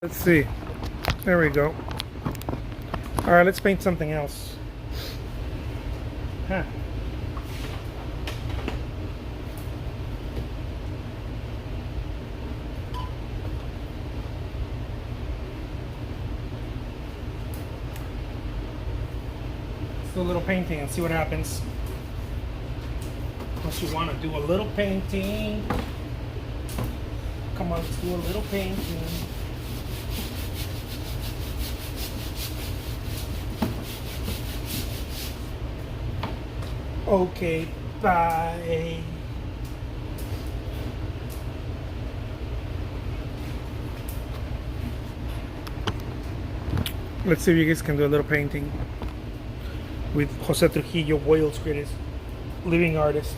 Let's see. There we go. All right, let's paint something else. Huh. Let's do a little painting and see what happens. Unless you want to do a little painting. Come on, let's do a little painting. Okay, bye. Let's see if you guys can do a little painting with Jose Trujillo, world's greatest living artist.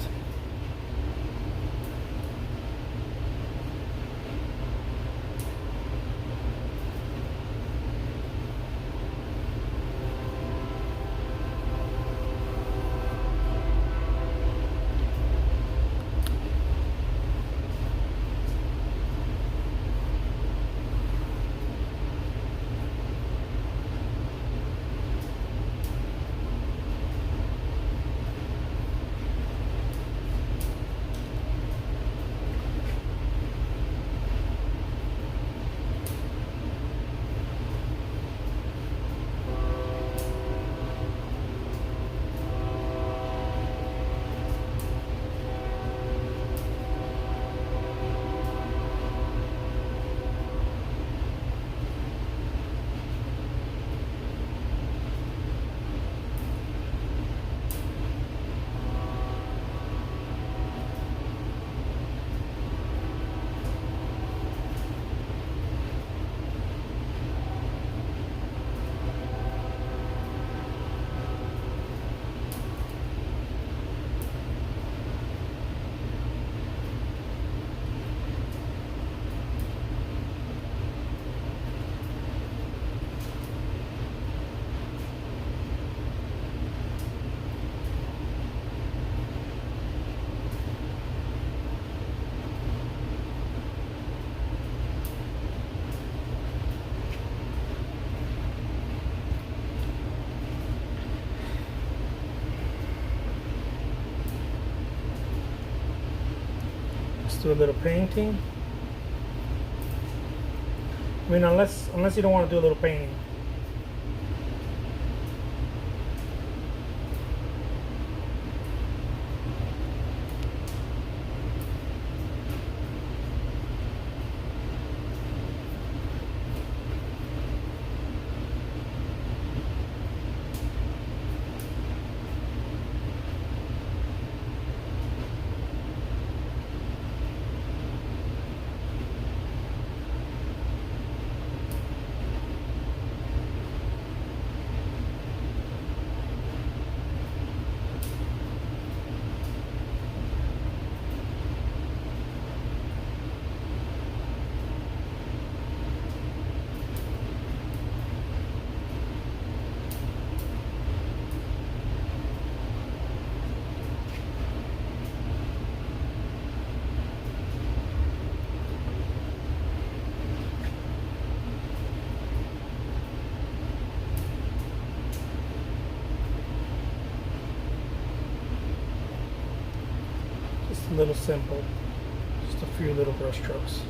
Let's do a little painting. I mean, unless you don't want to do a little painting. Just a little simple. Just a few little brush strokes.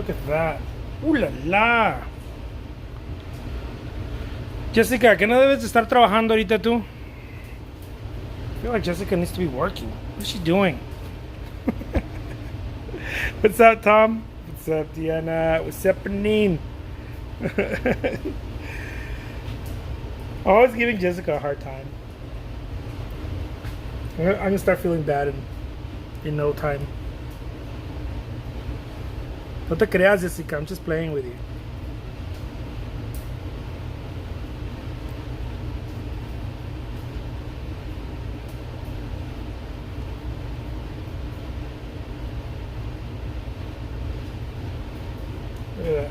Look at that. Ooh la la. Jessica, ¿qué no debes de estar trabajando ahorita tú? I feel like Jessica needs to be working. What is she doing? What's up, Tom? What's up, Diana? What's happening? Always giving Jessica a hard time. I'm gonna start feeling bad in no time. No te creas, Jessica. I'm just playing with you. Look at that.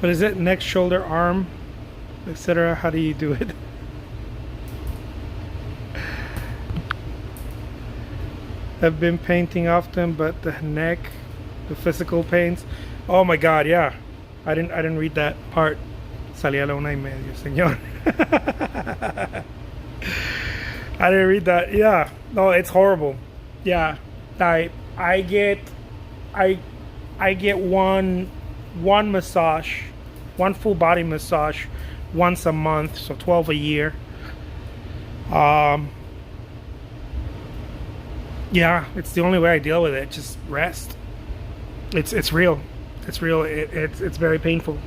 What is it? Neck, shoulder, arm, etc. How do you do it? I've been painting often, but the neck, the physical pains. Oh my God, yeah. I didn't read that part. Salí a la 1:30, señor. I didn't read that. Yeah. No, it's horrible. Yeah. I get one massage, one full body massage once a month, so 12 a year. Yeah, it's the only way I deal with it. Just rest. It's real. It's real. It's very painful.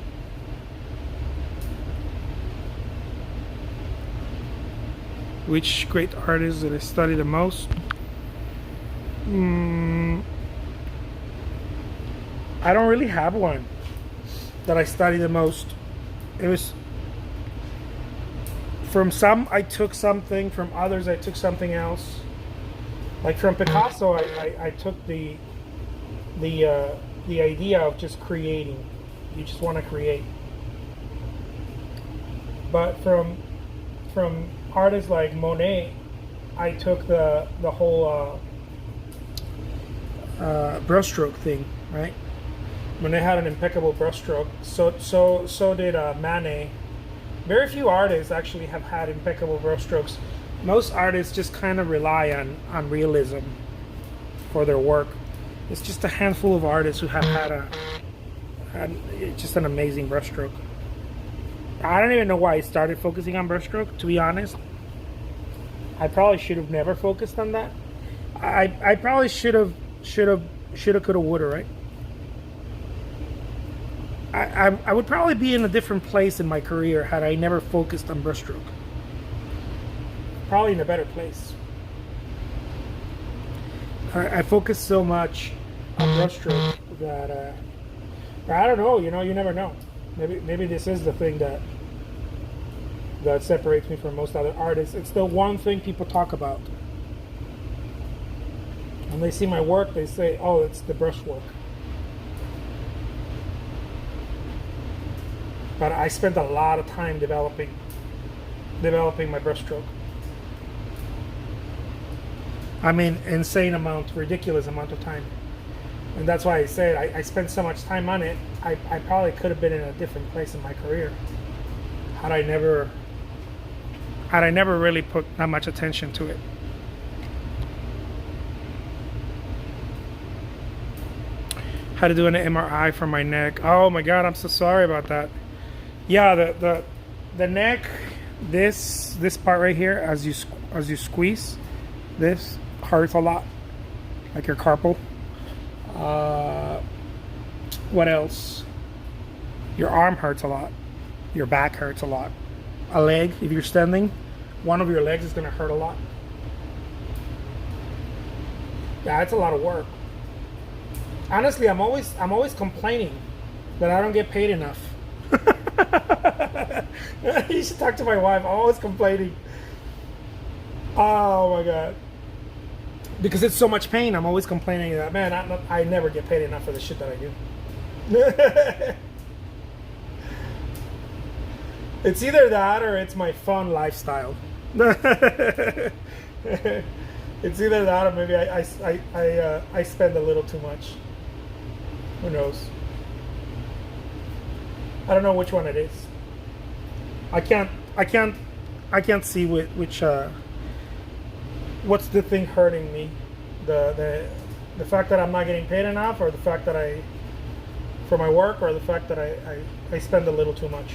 Which great artist did I study the most? I don't really have one that I study the most. It was from some I took something, from others I took something else. Like from Picasso, I took the idea of just creating. You just want to create. But from artists like Monet, I took the whole brushstroke thing, right? Monet had an impeccable brushstroke. So did Manet. Very few artists actually have had impeccable brushstrokes. Most artists just kind of rely on realism for their work. It's just a handful of artists who have had just an amazing brushstroke. I don't even know why I started focusing on brushstroke, to be honest. I probably should have never focused on that. I probably should have, coulda, woulda, right? I would probably be in a different place in my career had I never focused on brushstroke. Probably in a better place. I focused so much on brushstroke that I don't know. You know, you never know. Maybe this is the thing that separates me from most other artists. It's the one thing people talk about. When they see my work, they say, "Oh, it's the brushwork." But I spent a lot of time developing developing my breaststroke. I mean, insane amount, ridiculous amount of time. And that's why I said I spent so much time on it. I probably could have been in a different place in my career had I never really put that much attention to it. Had to do an MRI for my neck. Oh my God, I'm so sorry about that. Yeah, the neck, this part right here, as you squeeze, this hurts a lot, like your carpal. What else? Your arm hurts a lot. Your back hurts a lot. A leg, if you're standing, one of your legs is gonna hurt a lot. Yeah, it's a lot of work. Honestly, I'm always complaining that I don't get paid enough. You should talk to my wife. I'm always complaining. Oh my God. Because it's so much pain, I'm always complaining that, man, I never get paid enough for the shit that I do. It's either that or it's my fun lifestyle. It's either that or maybe I spend a little too much. Who knows? I don't know which one it is. I can't see which what's the thing hurting me? The fact that I'm not getting paid enough, or the fact that for my work, or the fact that I spend a little too much.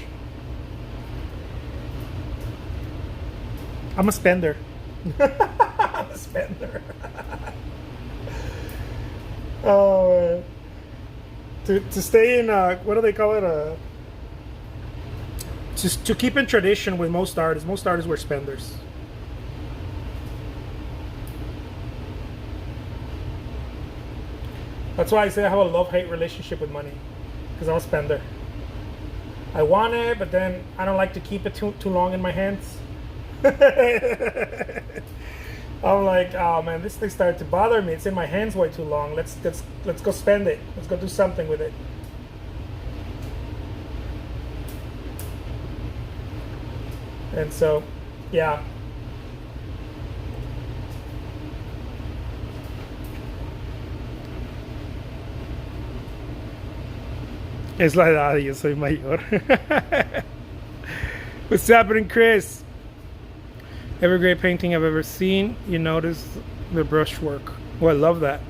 I'm a spender. I'm a spender. Oh man. To stay in what do they call it? Just to keep in tradition with most artists were spenders. That's why I say I have a love-hate relationship with money, because I'm a spender. I want it, but then I don't like to keep it too long in my hands. I'm like, oh man, this thing started to bother me. It's in my hands way too long. Let's go spend it. Let's go do something with it. And so, yeah. Es la edad, yo soy mayor. What's happening, Chris? Every great painting I've ever seen, you notice the brushwork. Oh, I love that.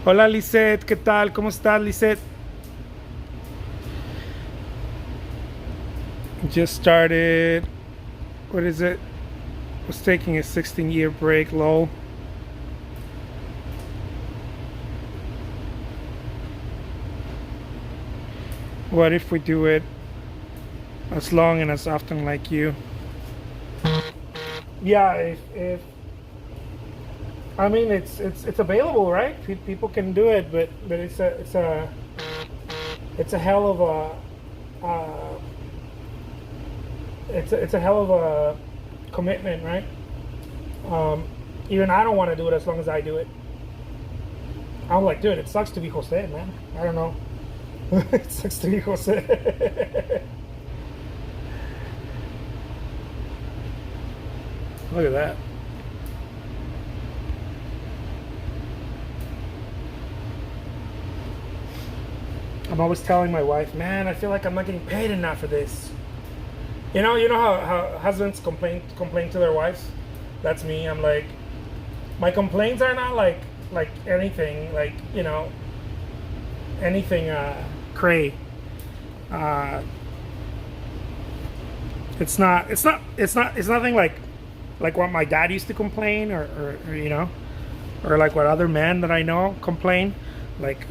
Hola, Lisette. ¿Qué tal? ¿Cómo estás, Lisette? Just started. What is it? Was taking a 16-year break. Lol. What if we do it as long and as often like you? Yeah, if I mean it's available, right? People can do it, but it's a hell of a it's a hell of a commitment, right? Even I don't want to do it as long as I do it. I'm like, dude, it sucks to be Jose, man. I don't know. It sucks to be Jose. Look at that. I'm always telling my wife, man, I feel like I'm not getting paid enough for this. You know how husbands complain to their wives? That's me. I'm like, my complaints are not like anything, like, you know, anything cray. It's nothing like what my dad used to complain, or you know, or like what other men that I know complain, like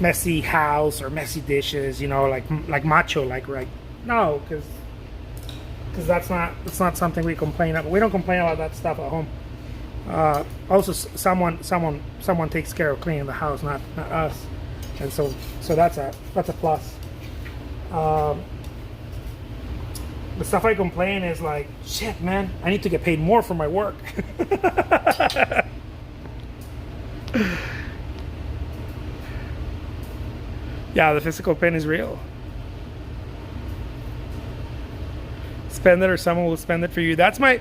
messy house or messy dishes, you know, like macho, like, right? No, because that's not something we complain about. We don't complain about that stuff at home. Also, someone takes care of cleaning the house, not us, and so that's a plus. The stuff I complain is like, shit, man, I need to get paid more for my work. Yeah, the physical pain is real. spend it or someone will spend it for you. That's my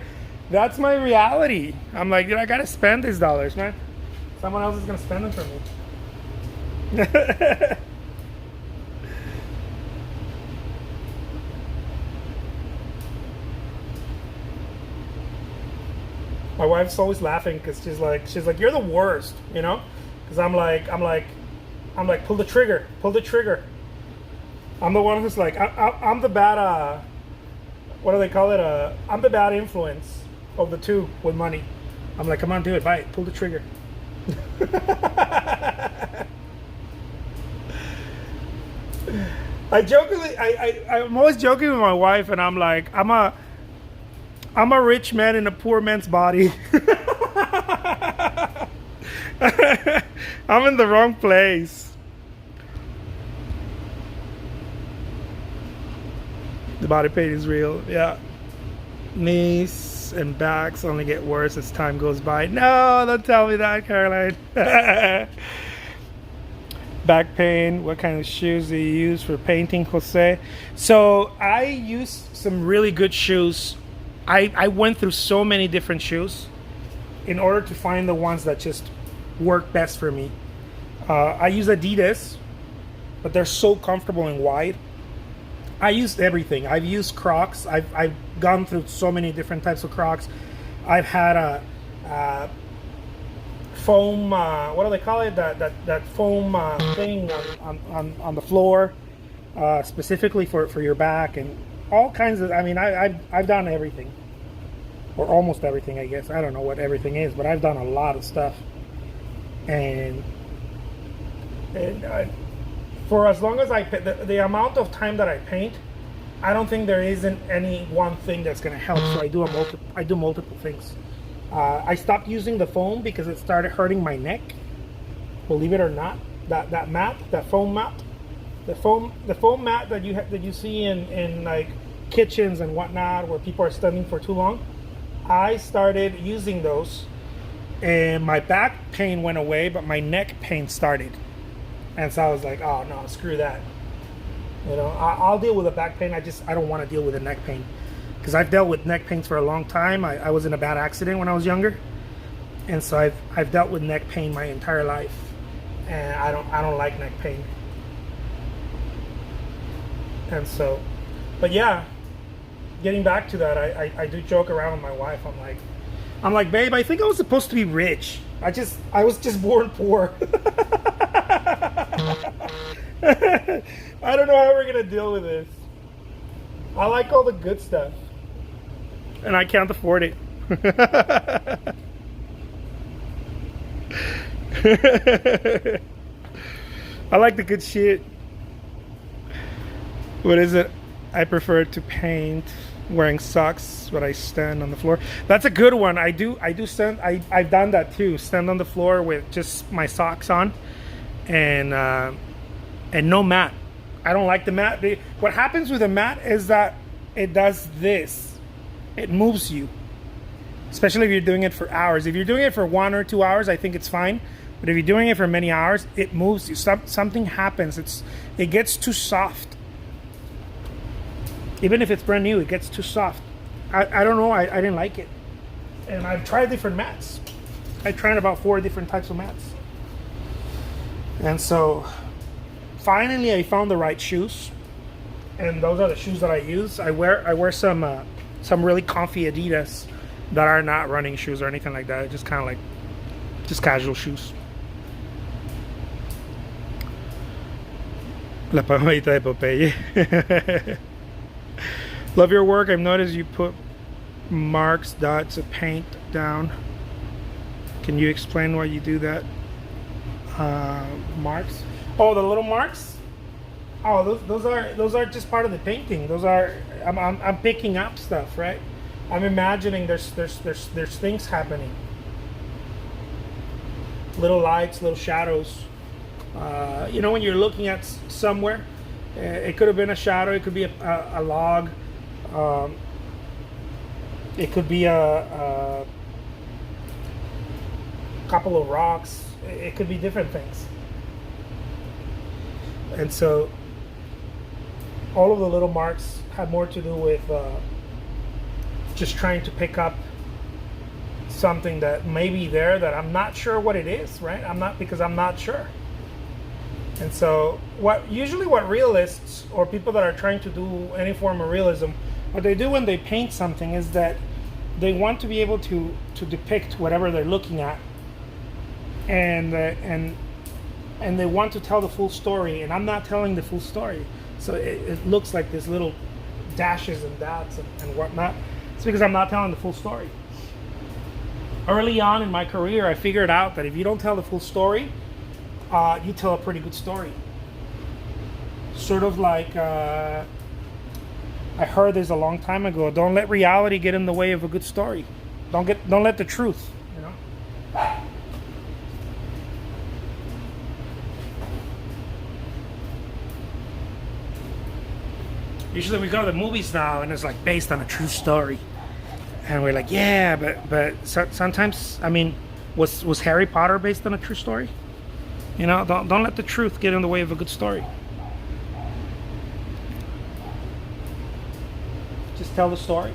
reality. I'm like, I gotta spend these dollars, man. Someone else is gonna spend them for me. My wife's always laughing because she's like, you're the worst, because I'm like, pull the trigger, pull the trigger. I'm the one who's like, I'm the bad, what do they call it? I'm the bad influence of the two with money. I'm like, come on, do it, buy it, pull the trigger. I'm always joking with my wife, and I'm like, I'm a rich man in a poor man's body. I'm in the wrong place. The body pain is real, yeah. Knees and backs only get worse as time goes by. No, don't tell me that, Caroline. Back pain, what kind of shoes do you use for painting, Jose? So I use some really good shoes. I went through so many different shoes in order to find the ones that just work best for me. I use Adidas, but they're so comfortable and wide. I used everything. I've used Crocs. I've gone through so many different types of Crocs. I've had a foam, what do they call it? That foam thing on the floor, specifically for your back, and all kinds of. I mean, I've done everything, or almost everything, I guess. I don't know what everything is, but I've done a lot of stuff. And for as long as the amount of time that I paint, I don't think there isn't any one thing that's going to help. So I do multiple things. I stopped using the foam because it started hurting my neck. Believe it or not, that mat, that foam mat, the foam mat that you see in like kitchens and whatnot, where people are standing for too long. I started using those, and my back pain went away, but my neck pain started. And so I was like, oh no, screw that. I'll deal with the back pain. I don't want to deal with the neck pain, because I've dealt with neck pains for a long time. I was in a bad accident when I was younger, and so I've dealt with neck pain my entire life, and I don't like neck pain. And so, but yeah, getting back to that, I do joke around with my wife. I'm like, babe, I think I was supposed to be rich. I was just born poor. I don't know how we're gonna deal with this. I like all the good stuff, and I can't afford it. I like the good shit. What is it? I prefer to paint wearing socks, but I stand on the floor. That's a good one. I do stand. I've done that too. Stand on the floor with just my socks on, and no mat. I don't like the mat. What happens with the mat is that it does this. It moves you, especially if you're doing it for hours. If you're doing it for 1 or 2 hours, I think it's fine. But if you're doing it for many hours, it moves you. Something happens. It gets too soft. Even if it's brand new, it gets too soft. I don't know. I didn't like it. And I've tried different mats. I tried about 4 different types of mats. And so finally I found the right shoes. And those are the shoes that I use. I wear some really comfy Adidas that are not running shoes or anything like that. Just kind of like just casual shoes. La palomita de Popeye. Love your work. I've noticed you put marks, dots of paint down. Can you explain why you do that? Marks? Oh, the little marks? Oh, those are just part of the painting. Those are I'm picking up stuff, right? I'm imagining there's things happening. Little lights, little shadows. When you're looking at somewhere, it could have been a shadow. It could be a log. It could be a couple of rocks. It could be different things. And so all of the little marks have more to do with just trying to pick up something that may be there that I'm not sure what it is, right? I'm not sure. And so what realists or people that are trying to do any form of realism, what they do when they paint something is that they want to be able to depict whatever they're looking at, and they want to tell the full story, and I'm not telling the full story. So it looks like this little dashes and dots and whatnot. It's because I'm not telling the full story. Early on in my career, I figured out that if you don't tell the full story, you tell a pretty good story. Sort of like, I heard this a long time ago, don't let reality get in the way of a good story. Don't let the truth, you know? Usually we go to the movies now and it's like based on a true story. And we're like, yeah, but sometimes, I mean, was Harry Potter based on a true story? You know, don't let the truth get in the way of a good story. Just tell the story.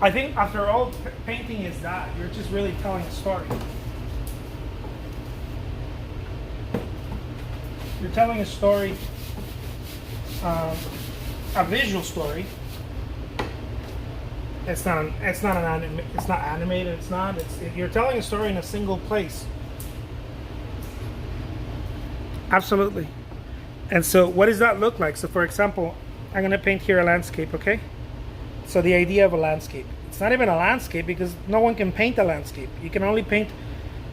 I think after all, painting is that. You're just really telling a story. You're telling a story, a visual story. It's not animated. You're telling a story in a single place. Absolutely. And so what does that look like? So for example, I'm going to paint here a landscape, okay? So the idea of a landscape. It's not even a landscape because no one can paint a landscape. You can only paint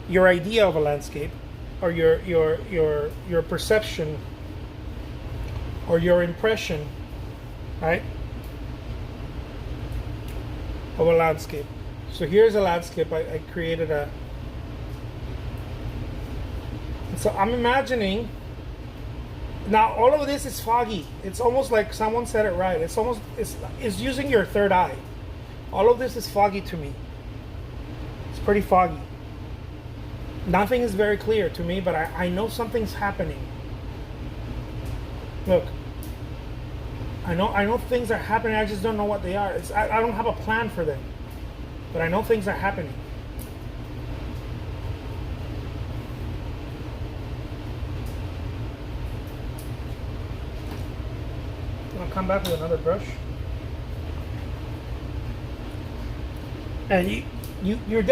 your idea of a landscape, or your perception, or your impression, right? Of a landscape. So here's a landscape. I created a. So I'm imagining. Now all of this is foggy. It's almost like someone said it right. It's using your third eye. All of this is foggy to me. It's pretty foggy. Nothing is very clear to me, but I know something's happening. Look. I know things are happening, I just don't know what they are. I don't have a plan for them. But I know things are happening. I'll come back with another brush. And you're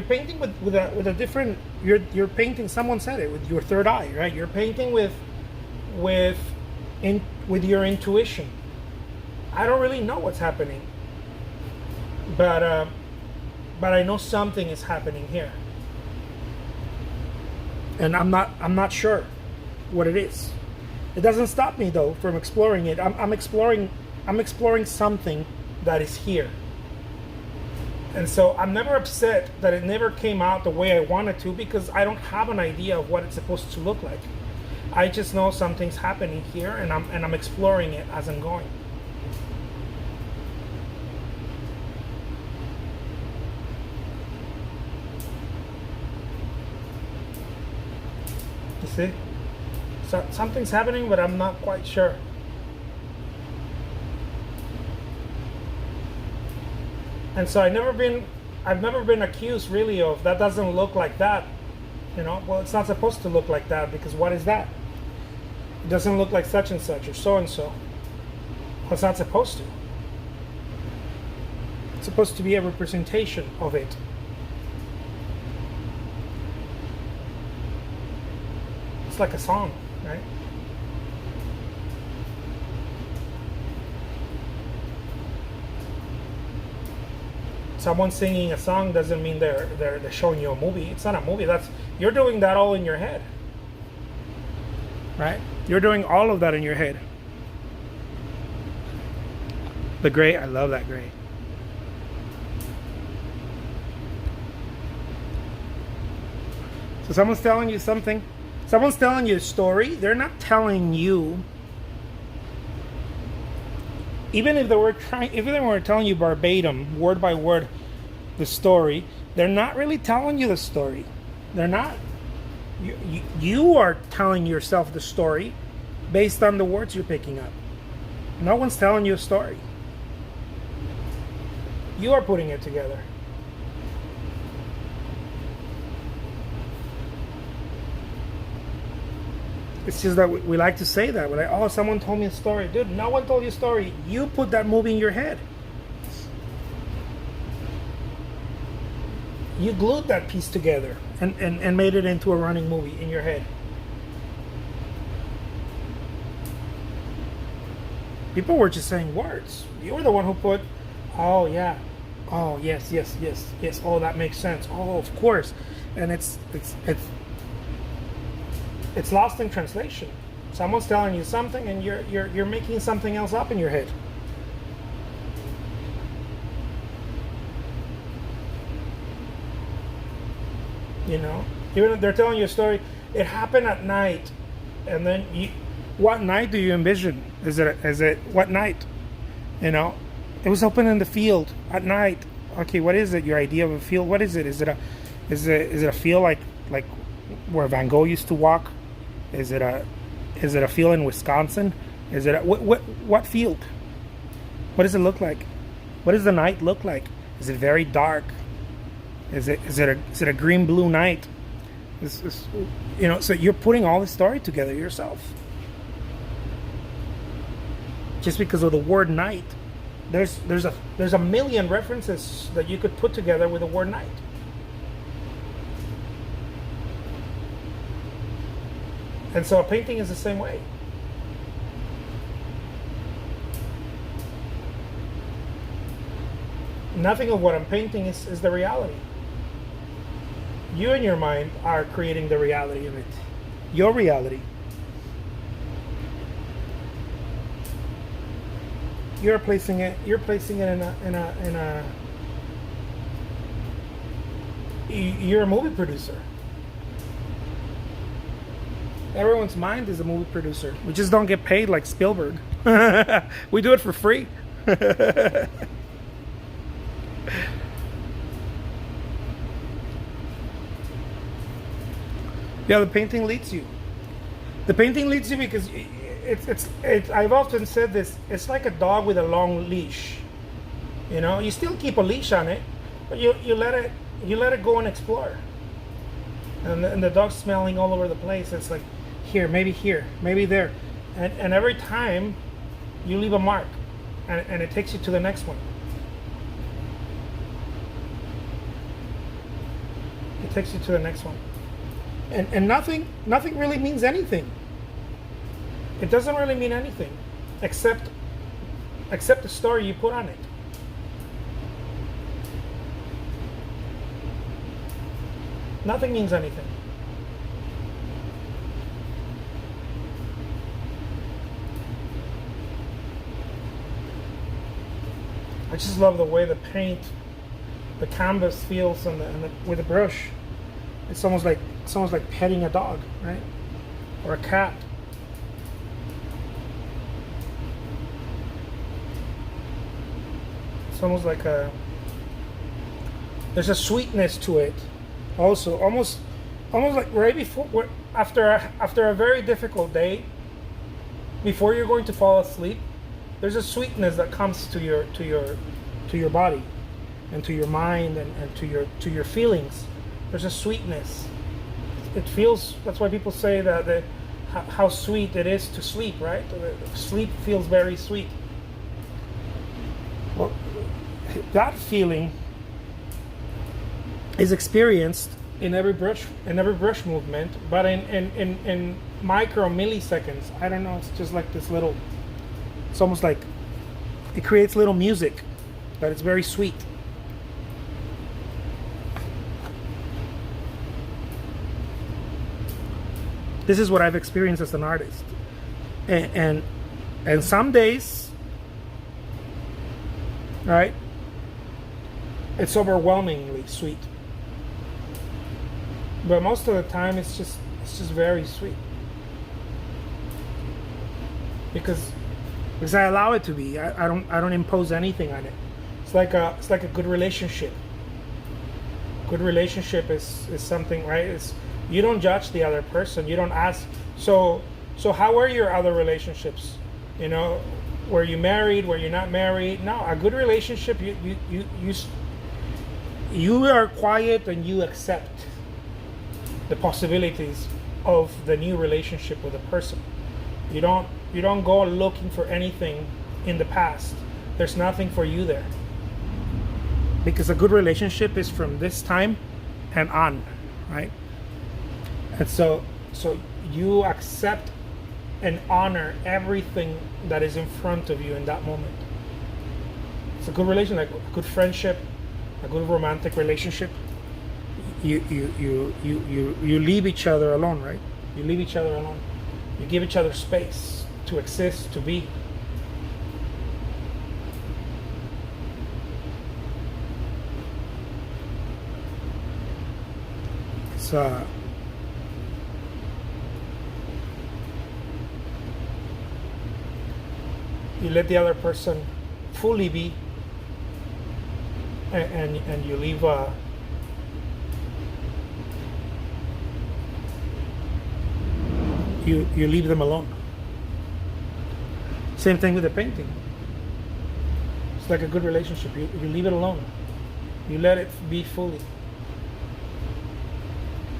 painting with a different, you're painting, someone said it, with your third eye, right? You're painting with your intuition. I don't really know what's happening, but I know something is happening here, and I'm not sure what it is. It doesn't stop me though from exploring it. I'm exploring something that is here, and so I'm never upset that it never came out the way I wanted to, because I don't have an idea of what it's supposed to look like. I just know something's happening here, and I'm exploring it as I'm going. You see? So something's happening, but I'm not quite sure. And so I've never been accused really of that doesn't look like that. You know, well, it's not supposed to look like that, because what is that? It doesn't look like such and such or so and so. Well, it's not supposed to. It's supposed to be a representation of it. It's like a song, right? Someone singing a song doesn't mean they're showing you a movie. It's not a movie. You're doing that all in your head, right? You're doing all of that in your head. The gray, I love that gray. So someone's telling you something. Someone's telling you a story. They're not telling you. Even if they were telling you verbatim, word by word, the story, they're not really telling you the story. They're not. You, you are telling yourself the story based on the words you're picking up. No one's telling you a story. You are putting it together. It's just that we like to say that. We're like, oh, someone told me a story. Dude, no one told you a story. You put that movie in your head. You glued that piece together and made it into a running movie in your head. People were just saying words. You were the one who put, oh yeah, oh yes, yes, yes, yes. Oh, that makes sense. Oh, of course. And it's lost in translation. Someone's telling you something, and you're making something else up in your head. You know, even if they're telling you a story, it happened at night, and then what night do you envision? Is it what night? You know, it was open in the field at night. Okay, what is it? Your idea of a field? What is it? Is it a field like where Van Gogh used to walk? Is it a field in Wisconsin? Is it what field? What does it look like? What does the night look like? Is it very dark? Is it a green blue night? You know, so you're putting all the story together yourself. Just because of the word night, there's a million references that you could put together with the word night. And so a painting is the same way. Nothing of what I'm painting is the reality. You in your mind are creating the reality of it. Your reality. You're placing it in a you're a movie producer. Everyone's mind is a movie producer. We just don't get paid like Spielberg. We do it for free. Yeah, the painting leads you. The painting leads you because it's I've often said this. It's like a dog with a long leash. You know, you still keep a leash on it, but you let it go and explore. And the dog's smelling all over the place. It's like here, maybe there, and every time you leave a mark, and it takes you to the next one. It takes you to the next one. And nothing really means anything. It doesn't really mean anything, except the story you put on it. Nothing means anything. I just love the way the paint, the canvas feels with the brush. It's almost like petting a dog, right? Or a cat. It's almost like there's a sweetness to it. Also, almost like right before, after a very difficult day, before you're going to fall asleep, there's a sweetness that comes to your body, and to your mind, and to your feelings. There's a sweetness. It feels. That's why people say that how sweet it is to sleep, right? Sleep feels very sweet. Well, that feeling is experienced in every brush movement, but in micro milliseconds. I don't know. It's just like this little. It's almost like it creates little music, but it's very sweet. This is what I've experienced as an artist, and some days, right? It's overwhelmingly sweet, but most of the time it's just very sweet because I allow it to be. I don't impose anything on it. It's like a good relationship. Good relationship is something, right? You don't judge the other person. You don't ask. So how are your other relationships? You know, were you married, were you not married. No, a good relationship, you are quiet and you accept the possibilities of the new relationship with a person. You don't go looking for anything in the past. There's nothing for you there, because a good relationship is from this time and on, right? And so you accept and honor everything that is in front of you in that moment. It's a good relation, like a good friendship, a good romantic relationship. You leave each other alone, right? You leave each other alone. You give each other space to exist, to be. So you let the other person fully be, and you leave you leave them alone. Same thing with the painting. It's like a good relationship. You leave it alone. You let it be fully.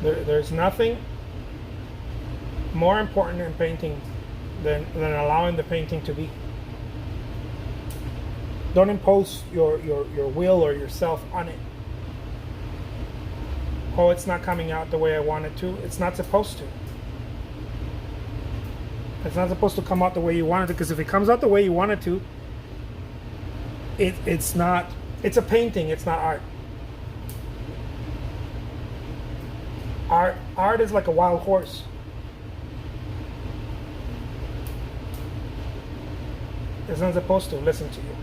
There's nothing more important in painting than allowing the painting to be. Don't impose your will or yourself on it. Oh, it's not coming out the way I want it to. It's not supposed to. It's not supposed to come out the way you want it to, because if it comes out the way you want it to, it's not. It's a painting. It's not art. Art is like a wild horse. It's not supposed to listen to you.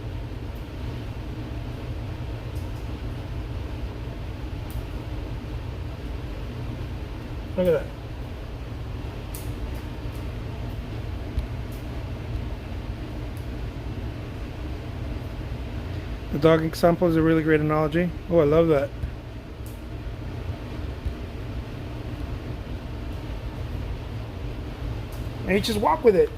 Look at that. The dog example is a really great analogy. Oh, I love that. And you just walk with it.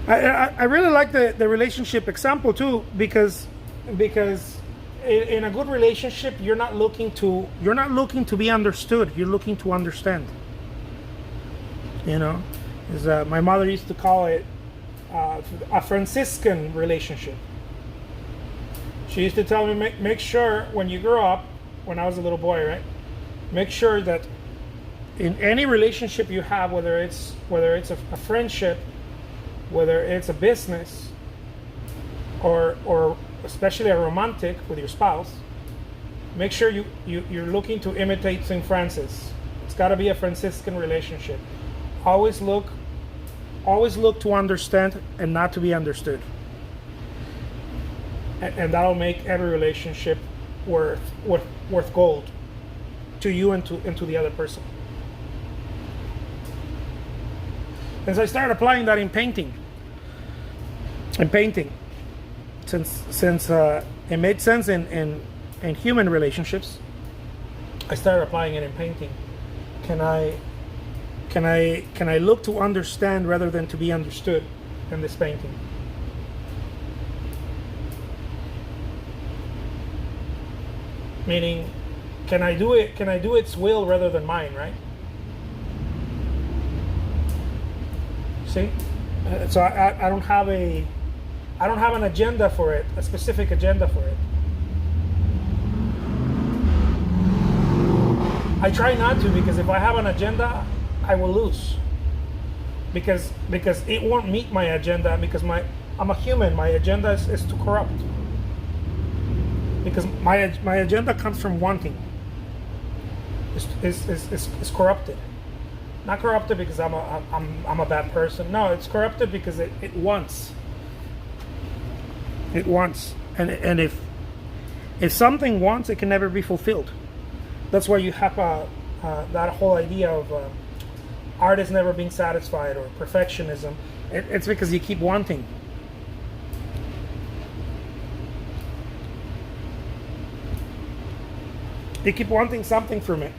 I really like the relationship example too, because in a good relationship you're not looking to be understood. You're looking to understand. You know, my mother used to call it a Franciscan relationship. She used to tell me, make sure when you grow up, when I was a little boy, right? Make sure that in any relationship you have, whether it's a friendship, whether it's a business, or especially a romantic with your spouse, make sure you're looking to imitate St. Francis. It's got to be a Franciscan relationship. Always look to understand and not to be understood. And that'll make every relationship worth gold to you and to the other person. And so I started applying that in painting. Since it made sense in human relationships, I started applying it in painting. Can I look to understand rather than to be understood in this painting? Meaning, can I do its will rather than mine, right? See? So I don't have an agenda for it, a specific agenda for it. I try not to, because if I have an agenda, I will lose. Because it won't meet my agenda, because I'm a human, my agenda is to corrupt. Because my agenda comes from wanting. It's corrupted. Not corrupted because I'm a bad person. No, it's corrupted because it wants. It wants, and if something wants, it can never be fulfilled. That's why you have that whole idea of art is never being satisfied, or perfectionism. It's because you keep wanting. You keep wanting something from it,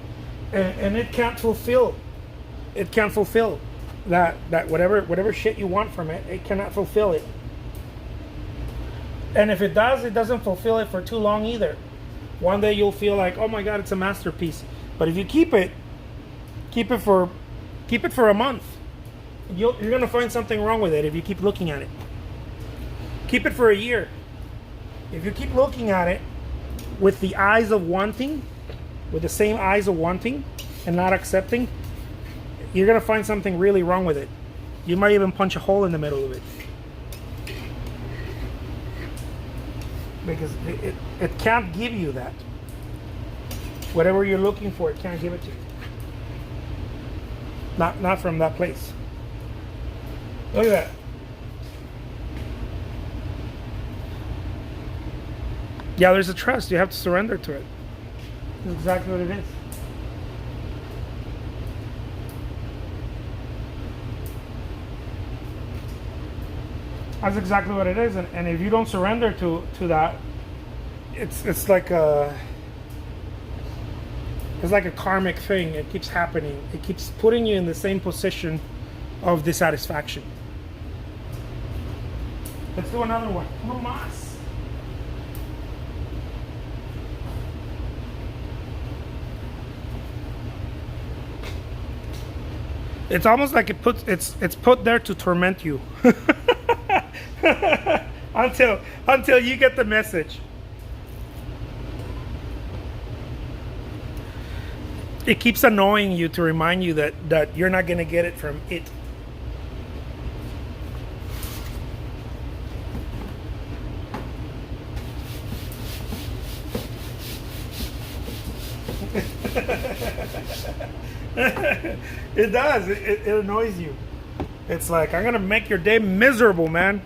and it can't fulfill. It can't fulfill that whatever shit you want from it. It cannot fulfill it. And if it does, it doesn't fulfill it for too long either. One day you'll feel like, oh my God, it's a masterpiece. But if you keep it for a month, you're gonna find something wrong with it if you keep looking at it. Keep it for a year. If you keep looking at it with the eyes of wanting, with the same eyes of wanting and not accepting, you're gonna find something really wrong with it. You might even punch a hole in the middle of it. Because it can't give you that. Whatever you're looking for, it can't give it to you. Not from that place. Look at that. Yeah, there's a trust. You have to surrender to it. That's exactly what it is. That's exactly what it is. And if you don't surrender to that, it's like a karmic thing. It keeps happening. It keeps putting you in the same position of dissatisfaction. Let's do another one. No mas. It's almost like it's put there to torment you. until you get the message. It keeps annoying you to remind you that you're not going to get it from it. It does. It annoys you. It's like, I'm gonna make your day miserable, man.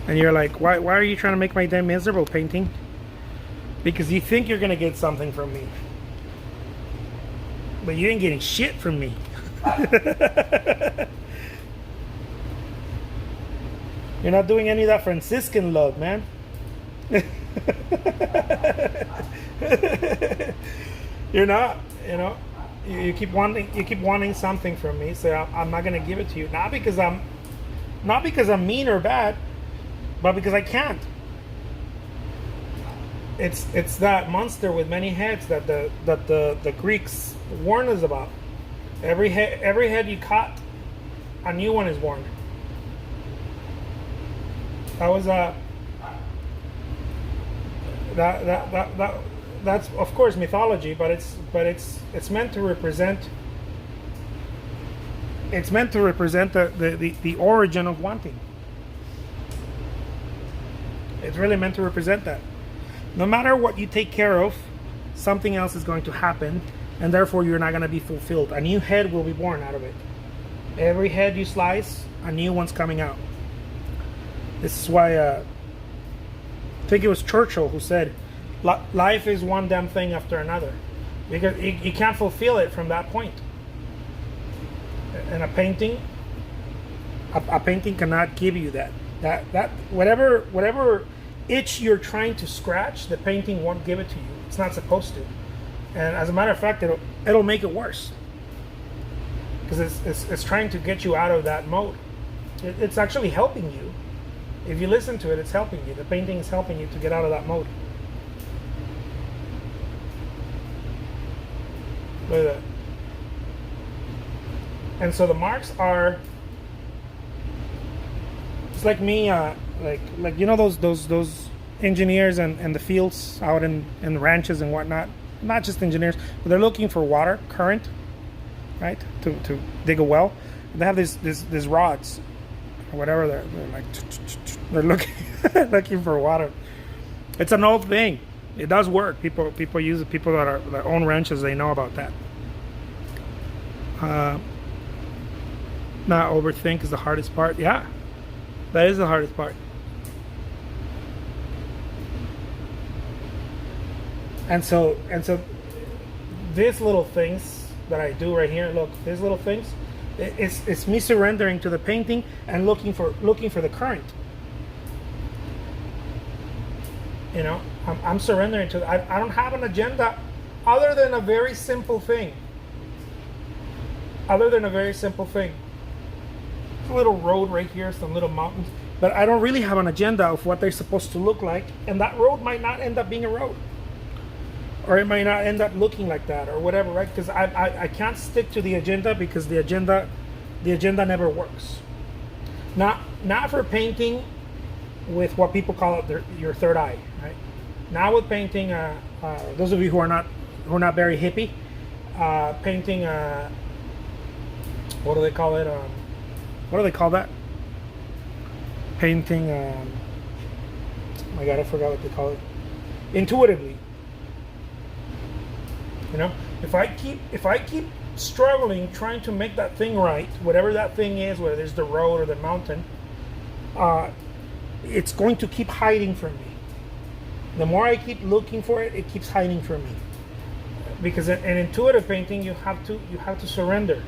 And you're like, why are you trying to make my day miserable, painting? Because you think you're gonna get something from me, but you ain't getting shit from me. You're not doing any of that Franciscan love, man. You're not, you keep wanting something from me, so I'm not gonna give it to you. Not because I'm mean or bad, but because I can't. It's that monster with many heads that the Greeks warned us about. Every head you cut, a new one is born. That was that's of course mythology, but it's meant to represent. It's meant to represent the origin of wanting. It's really meant to represent that. No matter what you take care of, something else is going to happen, and therefore you're not going to be fulfilled. A new head will be born out of it. Every head you slice, a new one's coming out. This is why I think it was Churchill who said, life is one damn thing after another. Because you can't fulfill it from that point. And a painting cannot give you that. That whatever itch you're trying to scratch, the painting won't give it to you. It's not supposed to. And as a matter of fact, it'll make it worse. Because it's trying to get you out of that mode. It's actually helping you. If you listen to it, it's helping you. The painting is helping you to get out of that mode. Look at that. And so the marks are, it's like me, like those engineers and the fields out in the ranches and whatnot. Not just engineers, but they're looking for water, current, right, to dig a well. And they have these rods, or whatever. They're like, they're looking for water. It's an old thing. It does work. People use it. People that own ranches, they know about that. Not overthink is the hardest part. Yeah, that is the hardest part. And so these little things that I do right here, look, these little things, it's me surrendering to the painting and looking for the current. I'm surrendering to. I don't have an agenda. other than a very simple thing. Other than a very simple thing. A little road right here, some little mountains. But I don't really have an agenda of what they're supposed to look like. And that road might not end up being a road. Or it might not end up looking like that or whatever, right? Because I can't stick to the agenda because the agenda never works. Not for painting with what people call it your third eye, right? Now with painting, those of you who are not very hippie, painting, what do they call it? What do they call that? Painting, oh my God, I forgot what they call it. Intuitively. You know, if I keep struggling trying to make that thing right, whatever that thing is, whether it's the road or the mountain, it's going to keep hiding from me. The more I keep looking for it, it keeps hiding from me. Because in intuitive painting, you have to surrender.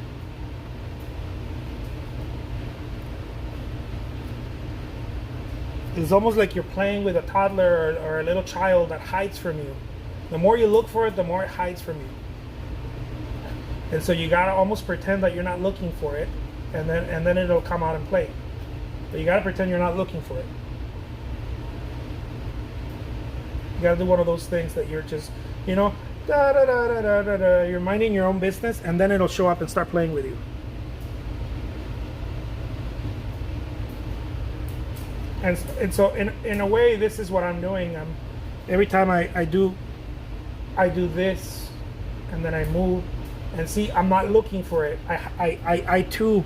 It's almost like you're playing with a toddler or a little child that hides from you. The more you look for it, the more it hides from you. And so you gotta almost pretend that you're not looking for it, and then it'll come out and play. But you gotta pretend you're not looking for it. You gotta do one of those things that you're just, you know, you're minding your own business, and then it'll show up and start playing with you. And so in a way, this is what I'm doing. Every time I do this, and then I move, and see, I'm not looking for it. I too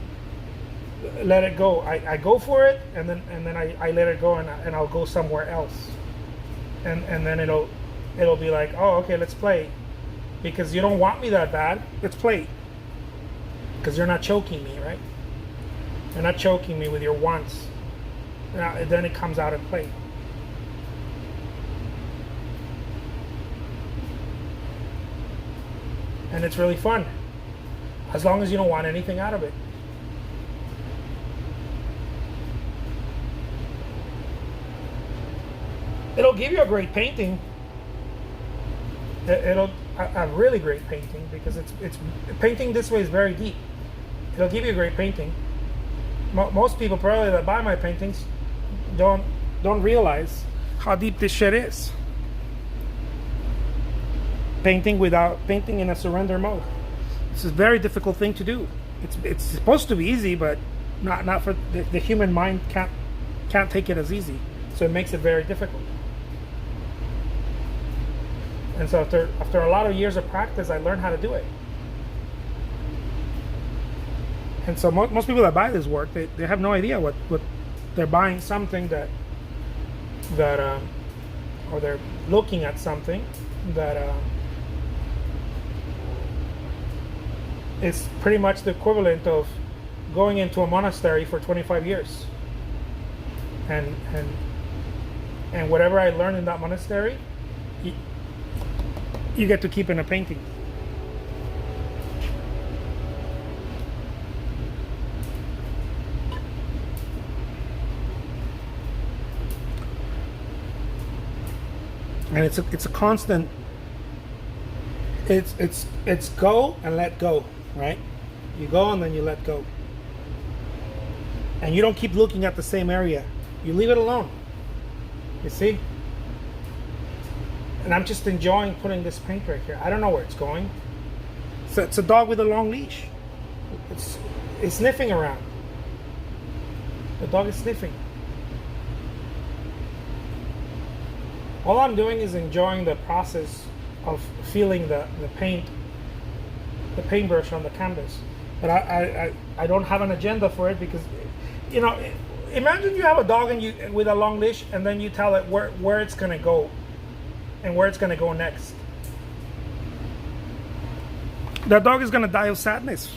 let it go. I go for it, and then I let it go, and I'll go somewhere else, and then it'll be like, oh, okay, let's play, because you don't want me that bad. Let's play, because you're not choking me, right? You're not choking me with your wants. Now, then it comes out and play. And it's really fun, as long as you don't want anything out of it. It'll give you a great painting. It'll a really great painting, because it's painting this way is very deep. It'll give you a great painting. Most people probably that buy my paintings don't realize how deep this shit is. Painting in a surrender mode. It's a very difficult thing to do. It's supposed to be easy, but not for the human mind can't take it as easy. So it makes it very difficult. And so after a lot of years of practice, I learned how to do it. And so most people that buy this work, they have no idea what they're buying, something that or they're looking at something that is pretty much the equivalent of going into a monastery for 25 years. And whatever I learned in that monastery, you get to keep in a painting. And it's a constant. It's go and let go, right? You go and then you let go, and you don't keep looking at the same area. You leave it alone. You see? And I'm just enjoying putting this paint right here. I don't know where it's going. So it's a dog with a long leash. It's sniffing around. The dog is sniffing. All I'm doing is enjoying the process of feeling the paintbrush on the canvas. But I don't have an agenda for it, because, you know, imagine you have a dog with a long leash, and then you tell it where it's gonna go and where it's gonna go next. That dog is gonna die of sadness.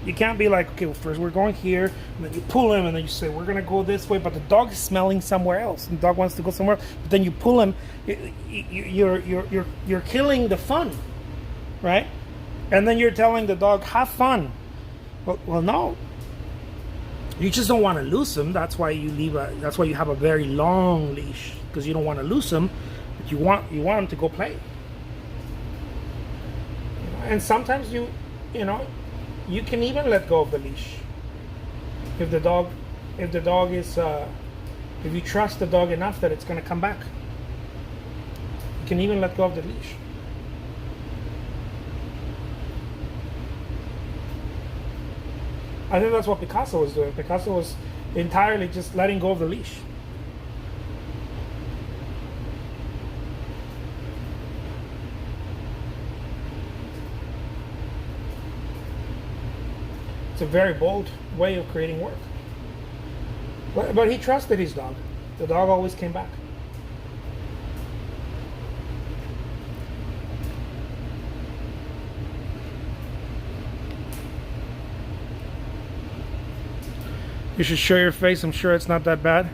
You can't be like, okay, well, first we're going here, and then you pull him, and then you say we're gonna go this way, but the dog is smelling somewhere else, and the dog wants to go somewhere. But then you pull him, you're killing the fun, right? And then you're telling the dog, have fun. Well, no. You just don't want to lose him. That's why that's why you have a very long leash, because you don't want to lose him, but you want him to go play. And sometimes you know, you can even let go of the leash if the dog is if you trust the dog enough that it's going to come back. You can even let go of the leash. I think that's what Picasso was doing. Picasso was entirely just letting go of the leash. It's a very bold way of creating work. But he trusted his dog. The dog always came back. You should show your face. I'm sure it's not that bad.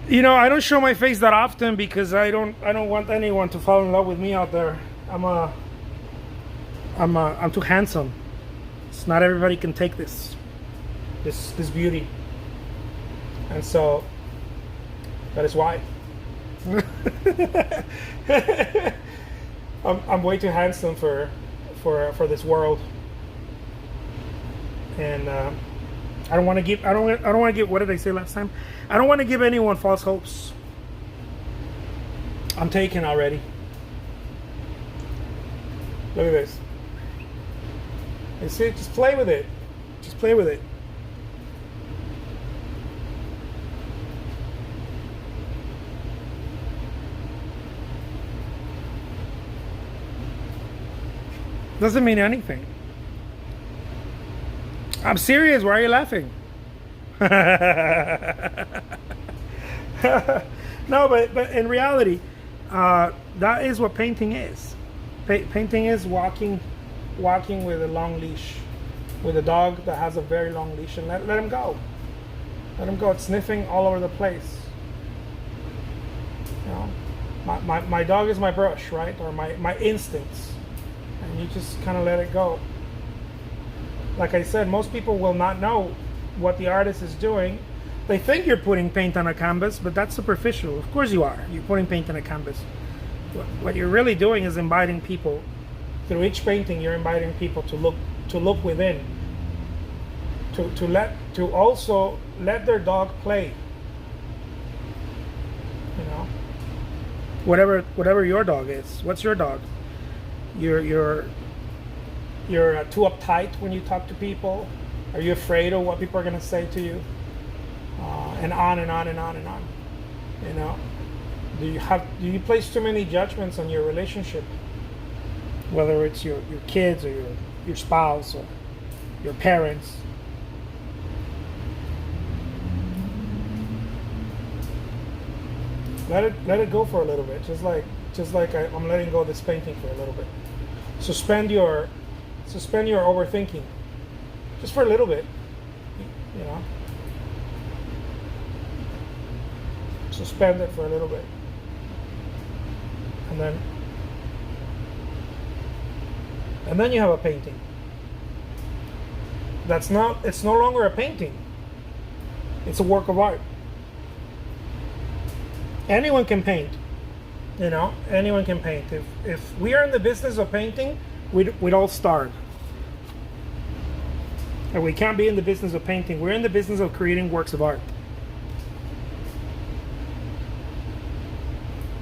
You know, I don't show my face that often because I don't want anyone to fall in love with me out there. I'm too handsome. It's not everybody can take this beauty. And so that is why. I'm way too handsome for this world. And I don't want to give. I don't want to give. What did I say last time? I don't want to give anyone false hopes. I'm taken already. Look at this. You see, just play with it. Just play with it. Doesn't mean anything. I'm serious. Why are you laughing? No, but in reality, that is what painting is. Painting is walking with a long leash, with a dog that has a very long leash, and let him go. Let him go. It's sniffing all over the place. You know, my dog is my brush, right? Or my instincts, and you just kind of let it go. Like I said, most people will not know what the artist is doing. They think you're putting paint on a canvas, but that's superficial. Of course you are. You're putting paint on a canvas. What you're really doing is inviting people. Through each painting, you're inviting people to look within. To also let their dog play. You know, whatever your dog is. What's your dog? You're too uptight when you talk to people? Are you afraid of what people are going to say to you? And on and on and on and on. You know, do you place too many judgments on your relationship? Whether it's your kids or your spouse or your parents. Let it go for a little bit, just like I'm letting go of this painting for a little bit. Suspend your overthinking, just for a little bit, you know. Suspend it for a little bit, and then you have a painting. It's no longer a painting. It's a work of art. Anyone can paint, you know. Anyone can paint. If we are in the business of painting, we'd all starve. And we can't be in the business of painting. We're in the business of creating works of art.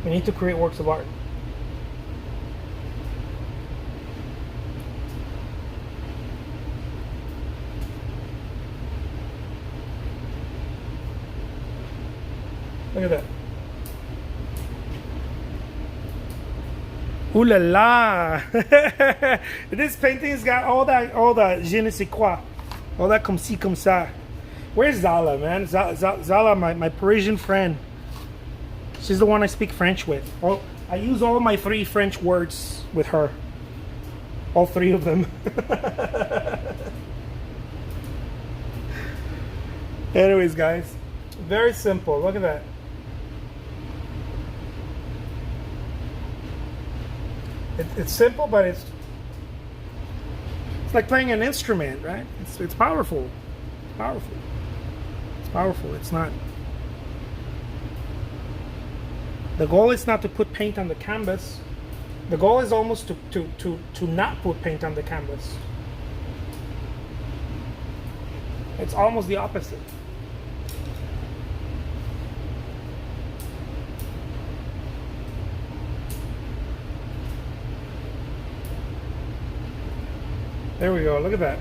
We need to create works of art. Look at that. Ooh la la! This painting's got all that je ne sais quoi, all that comme ci comme ça. Where's Zala, man? Zala, my Parisian friend. She's the one I speak French with. I use all my 3 French words with her. All 3 of them. Anyways, guys, very simple. Look at that. It's simple, but it's like playing an instrument, right? It's powerful. It's powerful. It's powerful. It's not. The goal is not to put paint on the canvas. The goal is almost to not put paint on the canvas. It's almost the opposite. There we go, look at that.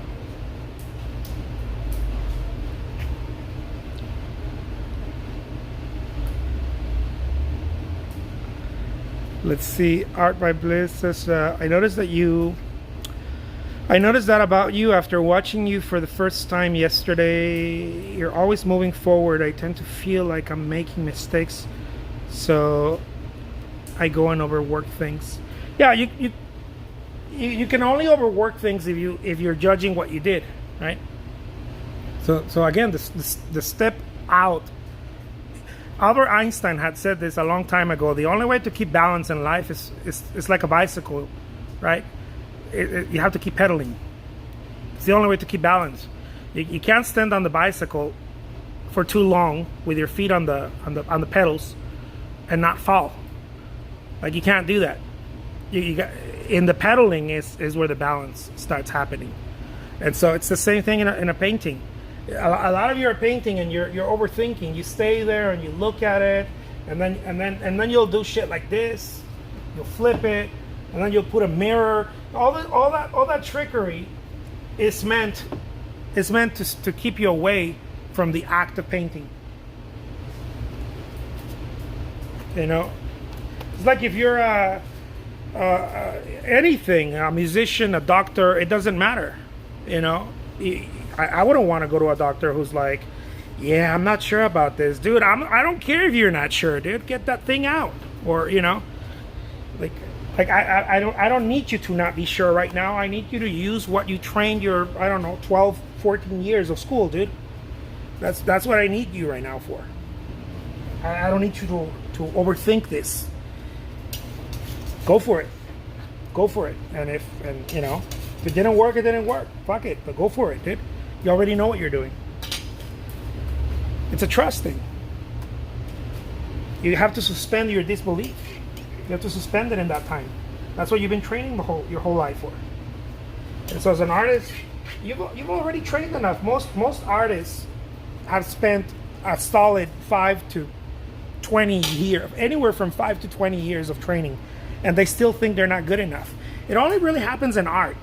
Let's see, Art by Bliss says, I noticed that about you after watching you for the first time yesterday. You're always moving forward. I tend to feel like I'm making mistakes, so I go and overwork things. Yeah, you can only overwork things if you're judging what you did, right? So again, the step out. Albert Einstein had said this a long time ago. The only way to keep balance in life is like a bicycle, right? You have to keep pedaling. It's the only way to keep balance. You can't stand on the bicycle for too long with your feet on the pedals and not fall. Like, you can't do that. You got, in the pedaling is where the balance starts happening. And so it's the same thing in a painting. A lot of you are painting and you're overthinking. You stay there and you look at it, and then you'll do shit like this. You'll flip it, and then you'll put a mirror. All that trickery is meant to keep you away from the act of painting. You know, it's like if you're anything, a musician, a doctor, it doesn't matter. You know, I wouldn't want to go to a doctor who's like, yeah, I'm not sure about this, dude. I don't care if you're not sure, dude. Get that thing out. Or, you know, like I don't need you to not be sure right now. I need you to use what you trained your, I don't know, 12, 14 years of school, dude. That's what I need you right now for. I don't need you to overthink this. Go for it. Go for it. And you know, if it didn't work, it didn't work. Fuck it. But go for it, dude. You already know what you're doing. It's a trust thing. You have to suspend your disbelief. You have to suspend it in that time. That's what you've been training your whole life for. And so as an artist, you've already trained enough. Most artists have spent a solid 5 to 20 years, anywhere from 5 to 20 years of training, and they still think they're not good enough. It only really happens in art.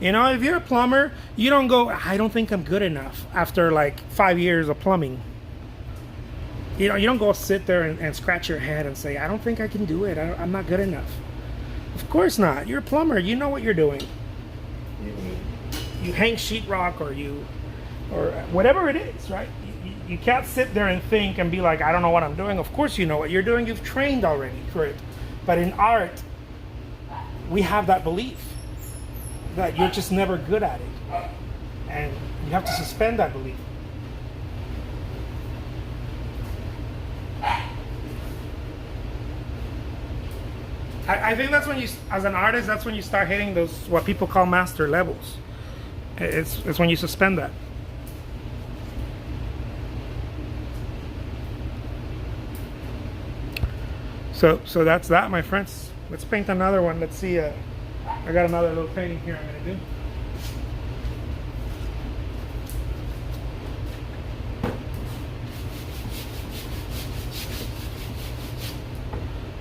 You know, if you're a plumber, you don't go, I don't think I'm good enough after like 5 years of plumbing. You know, you don't go sit there and scratch your head and say, I don't think I can do it. I'm not good enough. Of course not. You're a plumber. You know what you're doing. You hang sheetrock or whatever it is, right? You can't sit there and think and be like, I don't know what I'm doing. Of course you know what you're doing. You've trained already for it. But in art, we have that belief that you're just never good at it. And you have to suspend that belief. I think that's when you, as an artist, that's when you start hitting those, what people call master levels. It's when you suspend that. So that's that, my friends. Let's paint another one. Let's see. I got another little painting here I'm gonna do.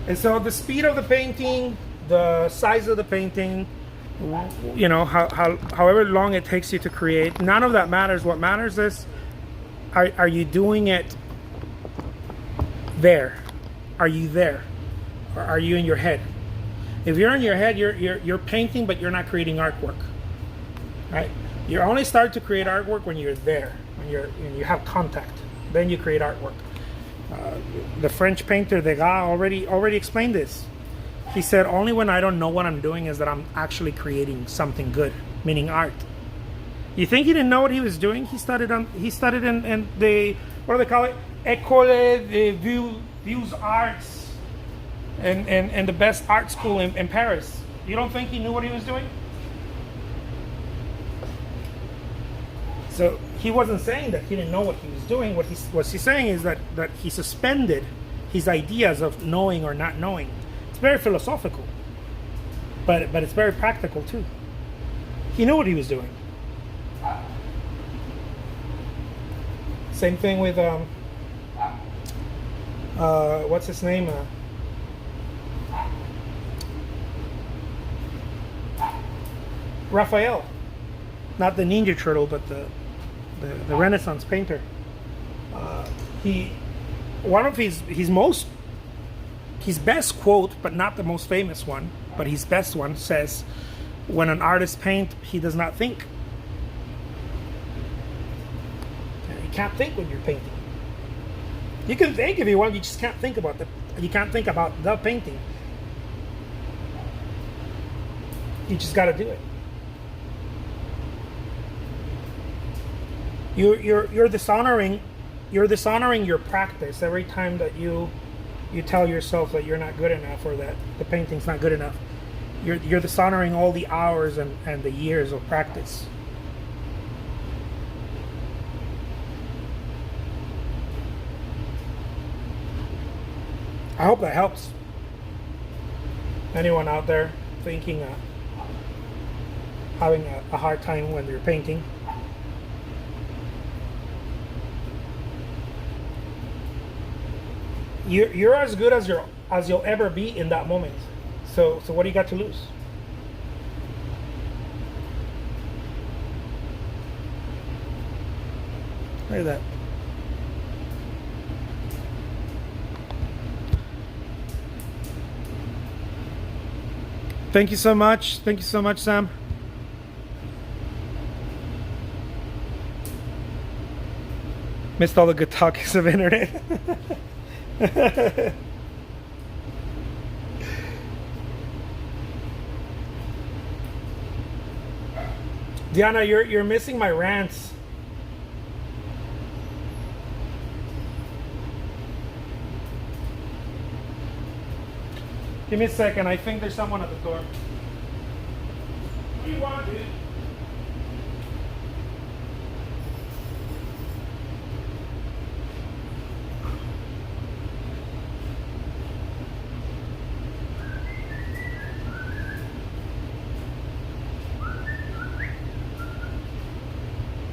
And so the speed of the painting, the size of the painting, you know, however long it takes you to create, none of that matters. What matters is, are you doing it there? Are you there? Or are you in your head? If you're in your head, you're painting, but you're not creating artwork, right? You only start to create artwork when you're there, when you have contact. Then you create artwork. The French painter Degas already explained this. He said, only when I don't know what I'm doing is that I'm actually creating something good, meaning art. You think he didn't know what he was doing? He studied in the, what do they call it? École des Beaux Arts, and the best art school in Paris. You don't think he knew what he was doing? So he wasn't saying that he didn't know what he was doing. What he's saying is that he suspended his ideas of knowing or not knowing. It's very philosophical. but it's very practical too. He knew what he was doing. Same thing with what's his name? Raphael, not the Ninja Turtle, but the Renaissance painter. He one of his best quote, but not the most famous one, but his best one says, "When an artist paints, he does not think." You can't think when you're painting. You can think if you want, you just can't think about you can't think about the painting. You just got to do it. You're dishonoring your practice every time that you tell yourself that you're not good enough or that the painting's not good enough. You're dishonoring all the hours and the years of practice. I hope that helps. Anyone out there thinking having a hard time when you're painting? You're as good as you'll ever be in that moment. So what do you got to lose? Look at that. Thank you so much. Thank you so much, Sam. Missed all the good talks of internet. Diana, you're missing my rants. Give me a second. I think there's someone at the door. What do you want, dude?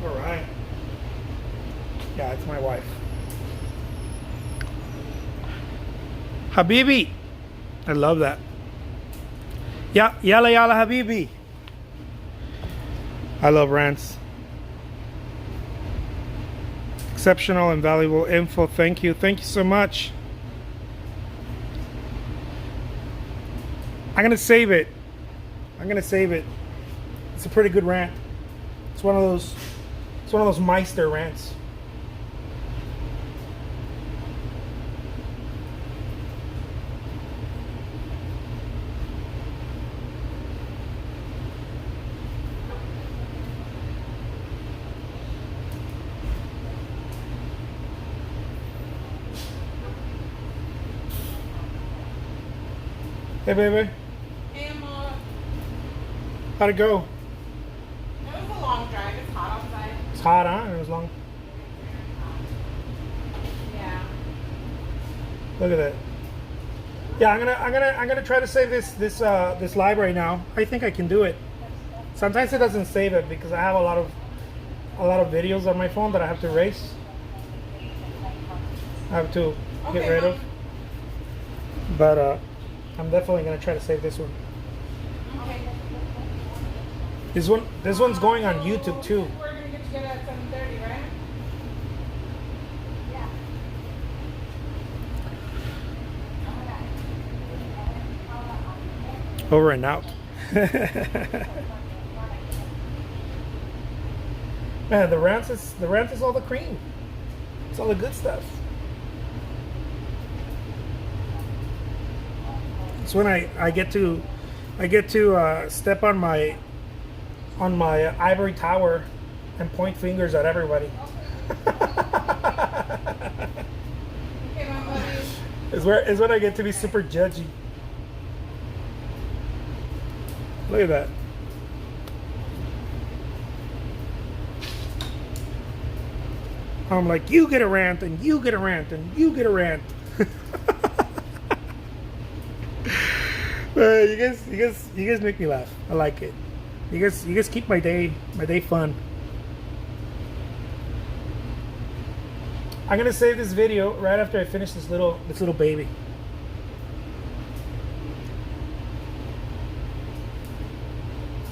All right. Yeah, it's my wife. Habibi. I love that. Yeah, yalla yalla habibi. I love rants. Exceptional and valuable info. Thank you. Thank you so much. I'm gonna save it. It's a pretty good rant. It's one of those Meister rants. Hey, baby. Hey, Emma. How'd it go? It was a long drive. It's hot outside. It's hot, huh? It was long. Yeah. Look at that. Yeah, I'm gonna try to save this library now. I think I can do it. Sometimes it doesn't save it because I have a lot of videos on my phone that I have to erase. I have to get rid of. But I'm definitely gonna try to save this one. Okay. This one's going on YouTube too. We're gonna get together at 7:30, right? Yeah. Over and out. Man, the rant is all the cream. It's all the good stuff. It's when I get to step on my ivory tower and point fingers at everybody. Okay, Mom, love you. is when I get to be super judgy. Look at that. I'm like, you get a rant, and you get a rant, and you get a rant. You guys make me laugh. I like it. You guys keep my day fun. I'm gonna save this video right after I finish this little baby.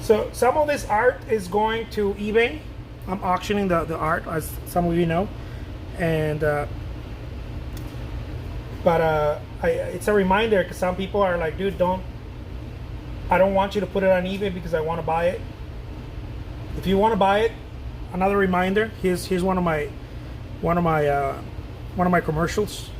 So some of this art is going to eBay. I'm auctioning the art, as some of you know, and it's a reminder because some people are like, dude, I don't want you to put it on eBay because I want to buy it. If you want to buy it, another reminder. Here's one of my commercials,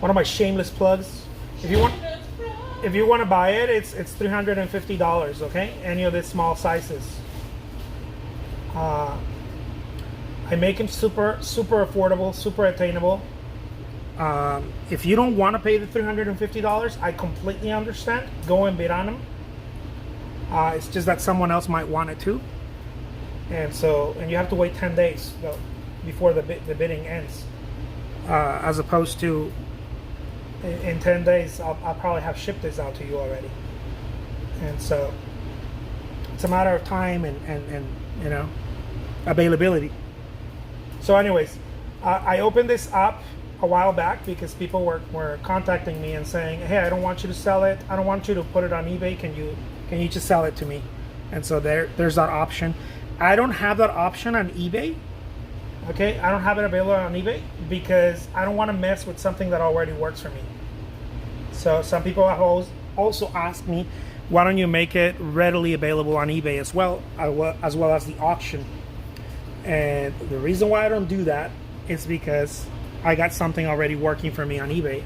one of my shameless plugs. If you want to buy it, it's $350. Okay, any of the small sizes. I make them super affordable, super attainable. If you don't want to pay the $350, I completely understand. Go and bid on them. It's just that someone else might want it too, and you have to wait 10 days though, before the bidding ends. As opposed to in 10 days, I'll probably have shipped this out to you already. And so it's a matter of time and you know, availability. So anyways, I opened this up a while back because people were contacting me and saying, hey, I don't want you to sell it. I don't want you to put it on eBay. Can you just sell it to me? And so there's that option. I don't have that option on eBay. Okay, I don't have it available on eBay because I don't want to mess with something that already works for me. So some people have also asked me, why don't you make it readily available on eBay as well as the auction? And the reason why I don't do that is because I got something already working for me on eBay,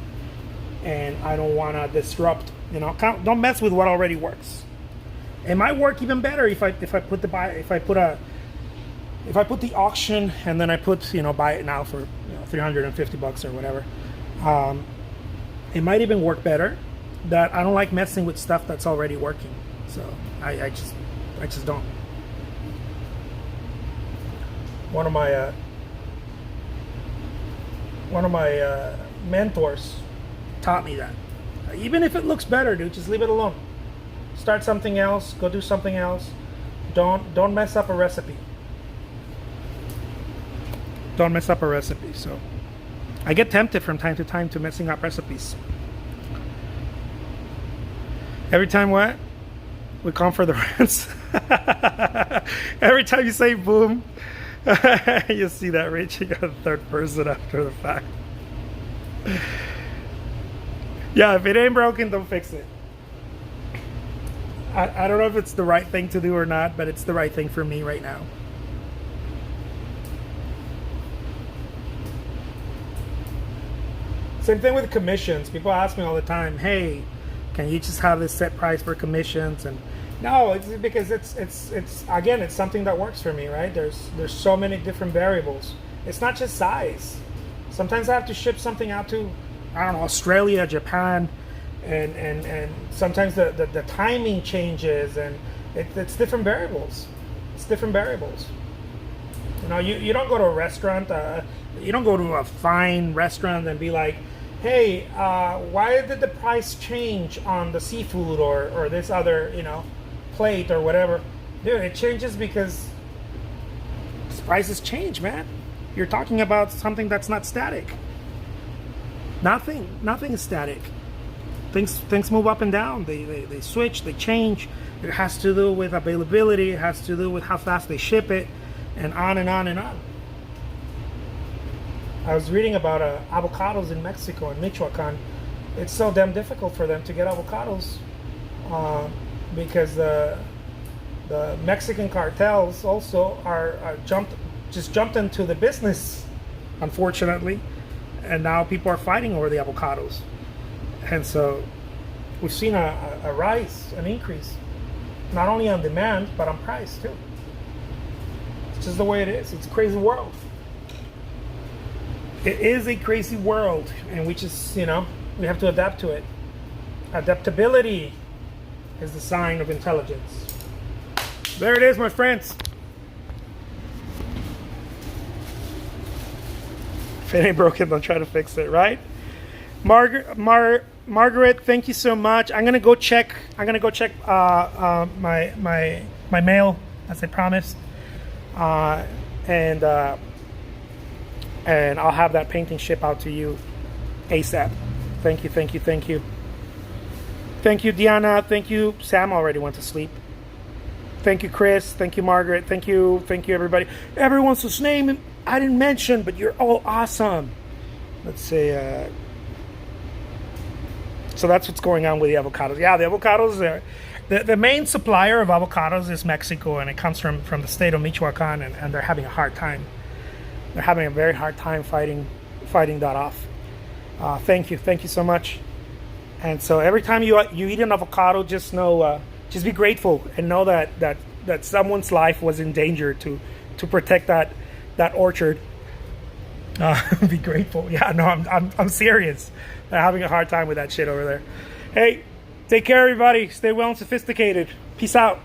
and I don't want to disrupt. You know, don't mess with what already works. It might work even better if I put the auction and then I put, you know, buy it now for, you know, $350 or whatever. It might even work better. That I don't like messing with stuff that's already working. So I just don't. One of my mentors taught me that. Even if it looks better, dude, just leave it alone. Start something else. Go do something else. Don't mess up a recipe. Don't mess up a recipe. So I get tempted from time to time to messing up recipes. Every time what? We come for the rants. Every time you say boom, you see that reaching a third person after the fact. Yeah, if it ain't broken, don't fix it. I don't know if it's the right thing to do or not, but it's the right thing for me right now. Same thing with commissions. People ask me all the time, hey, can you just have this set price for commissions? And no, it's because it's again, it's something that works for me, right? There's so many different variables. It's not just size. Sometimes I have to ship something out to, I don't know, Australia, Japan, and sometimes the timing changes, and it's different variables. It's different variables. You know, you don't go to a restaurant, you don't go to a fine restaurant and be like, hey, why did the price change on the seafood or this other, you know, plate or whatever? Dude, it changes because prices change, man. You're talking about something that's not static. Nothing is static. Things move up and down. They switch, they change. It has to do with availability. It has to do with how fast they ship it, and on and on and on. I was reading about avocados in Mexico, in Michoacan. It's so damn difficult for them to get avocados because the Mexican cartels also are jumped into the business, unfortunately, and now people are fighting over the avocados. And so we've seen a rise, an increase, not only on demand, but on price too. It's just the way it is. It's a crazy world. It is a crazy world, and we just, you know, we have to adapt to it. Adaptability is the sign of intelligence. There it is, my friends. If it ain't broken, don't try to fix it, right? Margaret, thank you so much. I'm gonna go check. My mail as I promised, and I'll have that painting ship out to you ASAP. Thank you, thank you, thank you. Thank you, Diana. Thank you. Sam already went to sleep. Thank you, Chris. Thank you, Margaret. Thank you, everybody. Everyone's whose name I didn't mention, but you're all awesome. Let's see. So that's what's going on with the avocados. Yeah, the avocados are the main supplier of avocados is Mexico, and it comes from the state of Michoacan, and they're having a hard time. They're having a very hard time fighting that off. Thank you so much. And so every time you eat an avocado, just know, just be grateful and know that someone's life was in danger to protect that orchard. Be grateful. Yeah, no, I'm serious. They're having a hard time with that shit over there. Hey, take care, everybody. Stay well and sophisticated. Peace out.